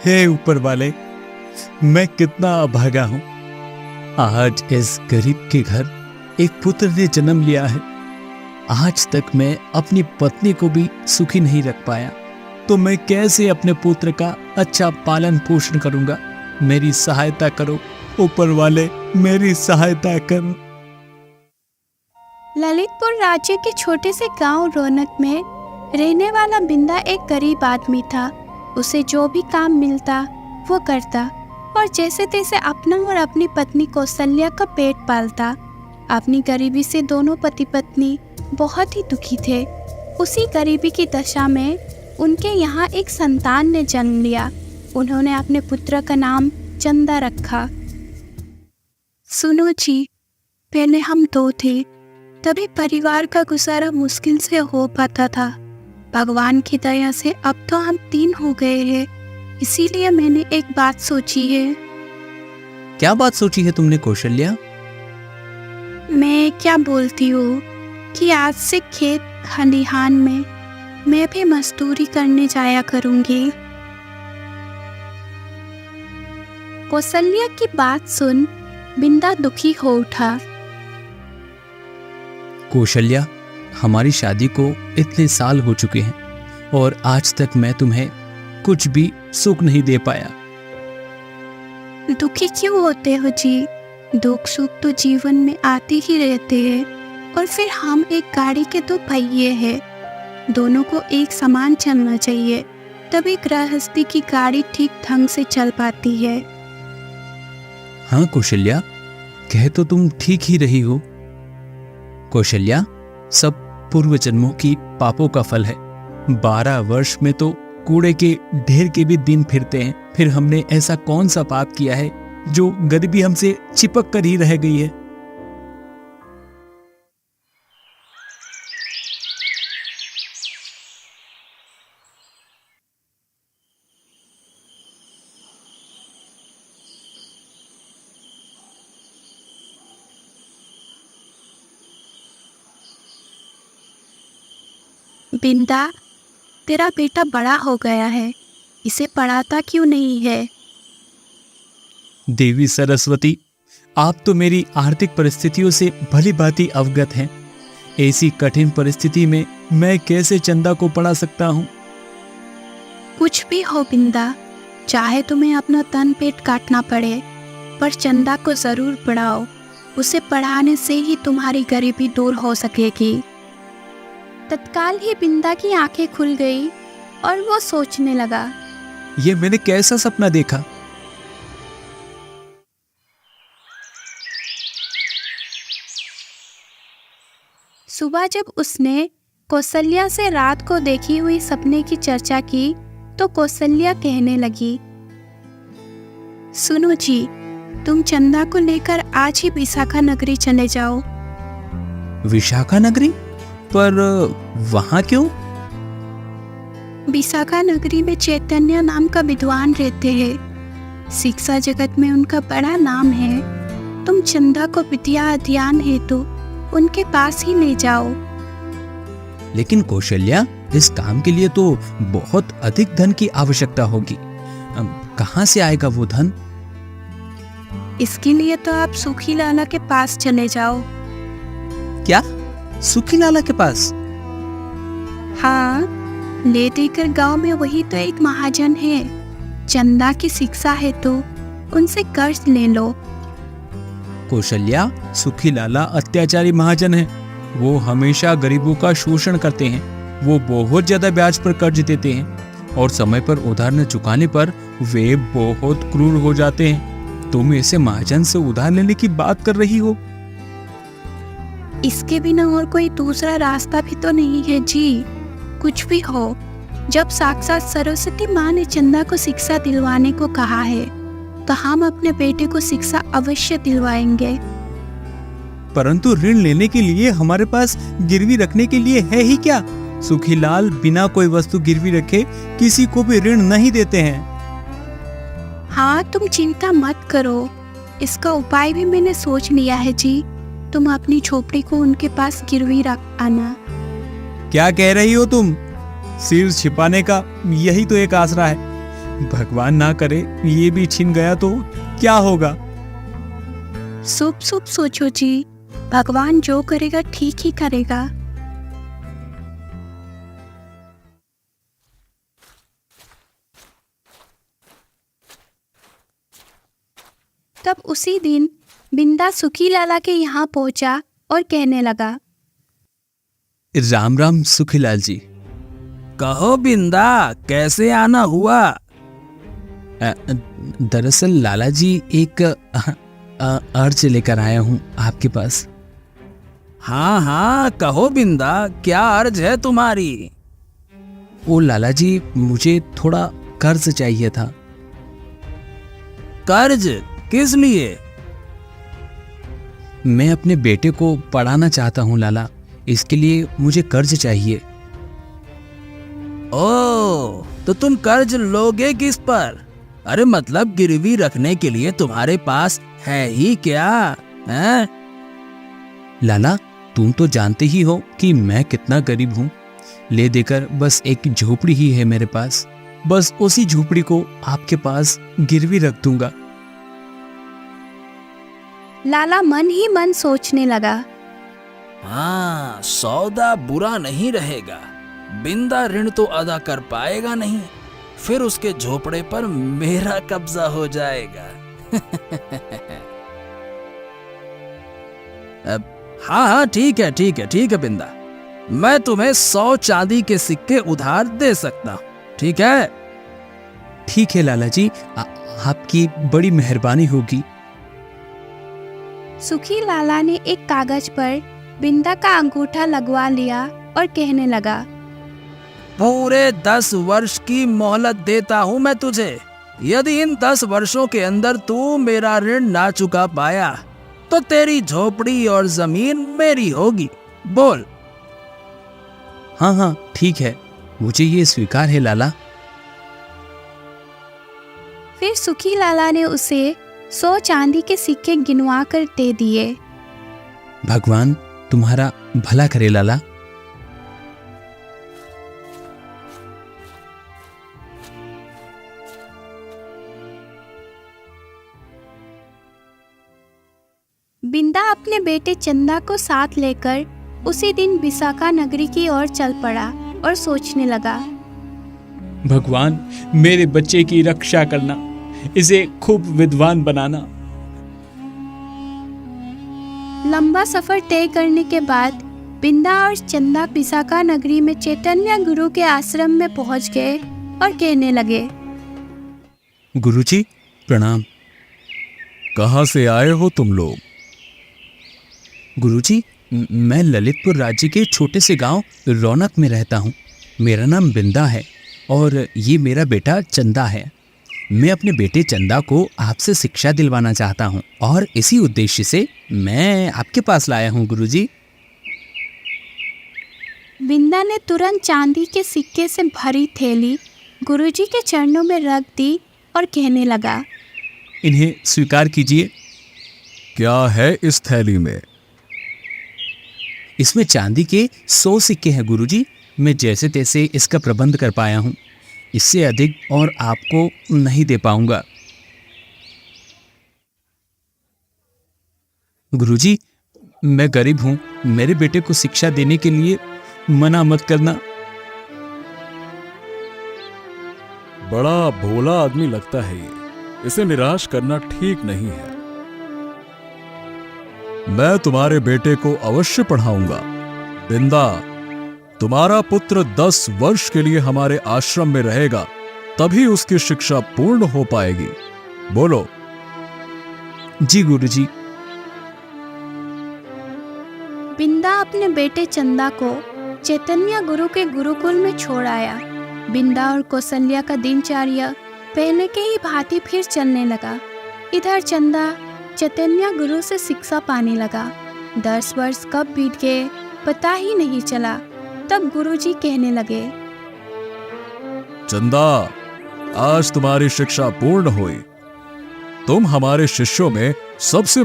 हे ऊपर वाले, मैं कितना अभागा हूं। आज इस गरीब के घर एक पुत्र ने जन्म लिया है। आज तक मैं अपनी पत्नी को भी सुखी नहीं रख पाया, तो मैं कैसे अपने पुत्र का अच्छा पालन पोषण करूंगा। मेरी सहायता करो ऊपर वाले, मेरी सहायता करो। ललितपुर राज्य के छोटे से गांव रौनक में रहने वाला बिंदा एक गरीब आदमी था। उसे जो भी काम मिलता वो करता और जैसे तैसे अपना और अपनी पत्नी कौशल्या का पेट पालता। अपनी गरीबी से दोनों पति पत्नी बहुत ही दुखी थे। उसी गरीबी की दशा में उनके यहाँ एक संतान ने जन्म लिया। उन्होंने अपने पुत्र का नाम चंदा रखा। सुनो जी, पहले हम दो थे, तभी परिवार का गुजारा मुश्किल से हो पाता था। भगवान की दया से अब तो हम 3 हो गए हैं। इसीलिए मैंने एक बात सोची है। क्या बात सोची है तुमने कौशल्या? मैं क्या बोलती हूँ कि आज से खेत खलिहान में मैं भी मजदूरी करने जाया करूँगी। कौशल्या की बात सुन बिंदा दुखी हो उठा। कौशल्या, हमारी शादी को इतने साल हो चुके हैं और आज तक मैं तुम्हें कुछ भी सुख नहीं दे पाया। दुखी क्यों होते हो जी? दुख सुख तो जीवन में आते ही रहते हैं। और फिर हम एक गाड़ी के 2 पहिए हैं। दोनों को एक समान चलना चाहिए, तभी गृहस्थी की गाड़ी ठीक ढंग से चल पाती है। हाँ कौशल्या, कह तो तुम ठीक ही रही हो। कौशल्या, सब पूर्व जन्मों की पापों का फल है। 12 वर्ष में तो कूड़े के ढेर के भी दिन फिरते हैं। फिर हमने ऐसा कौन सा पाप किया है जो गरीबी हमसे चिपक कर ही रह गई है। बिंदा, तेरा बेटा बड़ा हो गया है, इसे पढ़ाता क्यों नहीं है? देवी सरस्वती, आप तो मेरी आर्थिक परिस्थितियों से भली भांति अवगत हैं। ऐसी कठिन परिस्थिति में मैं कैसे चंदा को पढ़ा सकता हूँ? कुछ भी हो बिंदा, चाहे तुम्हें अपना तन पेट काटना पड़े, पर चंदा को जरूर पढ़ाओ। उसे पढ़ाने से ही तुम्हारी गरीबी दूर हो सकेगी। तत्काल ही बिंदा की आंखें खुल गई और वो सोचने लगा, ये मैंने कैसा सपना देखा? सुबह जब उसने कौशल्या से रात को देखी हुई सपने की चर्चा की तो कौशल्या कहने लगी, सुनो जी, तुम चंदा को लेकर आज ही विशाखा नगरी चले जाओ। विशाखा नगरी? पर वहां क्यों? विशाखा नगरी में चैतन्य नाम का विद्वान रहते हैं। शिक्षा जगत में उनका बड़ा नाम है। तुम चंदा को विद्या अध्ययन हेतु उनके पास ही ले जाओ। लेकिन कौशल्या, इस काम के लिए तो बहुत अधिक धन की आवश्यकता होगी। कहाँ से आएगा वो धन? इसके लिए तो आप सुखी लाला के पास चले जाओ। क्या? सुखी लाला के पास? हाँ, ले देकर गांव में वही तो एक महाजन है। चंदा की शिक्षा है तो उनसे कर्ज ले लो। कौशल्या, सुखी लाला अत्याचारी महाजन है। वो हमेशा गरीबों का शोषण करते हैं। वो बहुत ज्यादा ब्याज पर कर्ज देते हैं और समय पर उधार न चुकाने पर वे बहुत क्रूर हो जाते हैं। तुम ऐसे महाजन से उधार लेने की बात कर रही हो? इसके बिना और कोई दूसरा रास्ता भी तो नहीं है जी। कुछ भी हो, जब साक्षात सरस्वती माँ ने चंदा को शिक्षा दिलवाने को कहा है तो हम अपने बेटे को शिक्षा अवश्य दिलवाएंगे। परंतु ऋण लेने के लिए हमारे पास गिरवी रखने के लिए है ही क्या? सुखीलाल बिना कोई वस्तु गिरवी रखे किसी को भी ऋण नहीं देते हैं। हाँ, तुम चिंता मत करो, इसका उपाय भी मैंने सोच लिया है जी। तुम अपनी झोपड़ी को उनके पास गिरवी रख आना। क्या कह रही हो तुम? सिर छिपाने का यही तो एक आसरा है। भगवान ना करे ये भी छिन गया तो क्या होगा। शुभ शुभ सोचो जी, भगवान जो करेगा ठीक ही करेगा। तब उसी दिन बिंदा सुखी लाला के यहाँ पहुंचा और कहने लगा, राम राम सुखीलाल जी। कहो बिंदा, कैसे आना हुआ? दरअसल लाला जी एक अर्ज लेकर आया हूँ आपके पास। हाँ हाँ कहो बिंदा, क्या अर्ज है तुम्हारी? ओ लाला जी, मुझे थोड़ा कर्ज चाहिए था। कर्ज? किस लिए? मैं अपने बेटे को पढ़ाना चाहता हूँ लाला, इसके लिए मुझे कर्ज चाहिए। ओ, तो तुम कर्ज लोगे किस पर? अरे मतलब गिरवी रखने के लिए तुम्हारे पास है ही क्या? हैं? लाला, तुम तो जानते ही हो कि मैं कितना गरीब हूँ। ले देकर बस एक झोपड़ी ही है मेरे पास, बस उसी झोपड़ी को आपके पास गिरवी रख दूंगा। लाला मन ही मन सोचने लगा, हाँ, सौदा बुरा नहीं रहेगा। बिंदा ऋण तो अदा कर पाएगा नहीं, फिर उसके झोपड़े पर मेरा कब्जा हो जाएगा। हाँ हाँ ठीक है बिंदा, मैं तुम्हें 100 चांदी के सिक्के उधार दे सकता हूँ, ठीक है? ठीक है लाला जी, आपकी बड़ी मेहरबानी होगी। सुखी लाला ने एक कागज पर बिंदा का अंगूठा लगवा लिया और कहने लगा, पूरे 10 वर्ष की मोहलत देता हूं मैं तुझे। यदि इन 10 वर्षों के अंदर तू मेरा ऋण ना चुका पाया तो तेरी झोपड़ी और जमीन मेरी होगी। बोल। हाँ हाँ ठीक है, मुझे ये स्वीकार है लाला। फिर सुखी लाला ने उसे 100 चांदी के सिक्के गिनवा कर दे दिए। भगवान तुम्हारा भला करे लाला। बिंदा अपने बेटे चंदा को साथ लेकर उसी दिन विशाखा नगरी की ओर चल पड़ा और सोचने लगा, भगवान मेरे बच्चे की रक्षा करना, इसे खूब विद्वान बनाना। लंबा सफर तय करने के बाद बिंदा और चंदा विशाखा नगरी में चैतन्य गुरु के आश्रम में पहुंच गए और कहने लगे, गुरुजी प्रणाम। कहाँ से आए हो तुम लोग? गुरुजी, मैं ललितपुर राज्य के छोटे से गांव रौनक में रहता हूँ। मेरा नाम बिंदा है और ये मेरा बेटा चंदा है। मैं अपने बेटे चंदा को आपसे शिक्षा दिलवाना चाहता हूँ और इसी उद्देश्य से मैं आपके पास लाया हूँ गुरुजी। बिंदा ने तुरंत चांदी के सिक्के से भरी थैली गुरुजी के चरणों में रख दी और कहने लगा, इन्हें स्वीकार कीजिए। क्या है इस थैली में? इसमें चांदी के 100 सिक्के हैं गुरुजी। मैं जैसे तैसे इसका प्रबंध कर पाया हूँ, इससे अधिक और आपको नहीं दे पाऊंगा। गुरुजी, मैं गरीब हूँ, मेरे बेटे को शिक्षा देने के लिए मना मत करना। बड़ा भोला आदमी लगता है ये, इसे निराश करना ठीक नहीं है। मैं तुम्हारे बेटे को अवश्य पढ़ाऊंगा। बिंदा, तुम्हारा पुत्र 10 वर्ष के लिए हमारे आश्रम में रहेगा, तभी उसकी शिक्षा पूर्ण हो पाएगी। बोलो। जी गुरुजी। बिंदा अपने बेटे चंदा को चैतन्य गुरु के गुरुकुल में छोड़ आया। बिंदा और कौशल्या का दिनचर्या पहले के ही भांति फिर चलने लगा। इधर चंदा चैतन्य गुरु से शिक्षा पाने लगा। 10 वर्ष कब बीत गए पता ही नहीं चला। तब गुरुजी कहने लगे, चंदा, आज तुम्हारी शिक्षा पूर्ण हुई। तुम हमारे शिष्यों में सबसे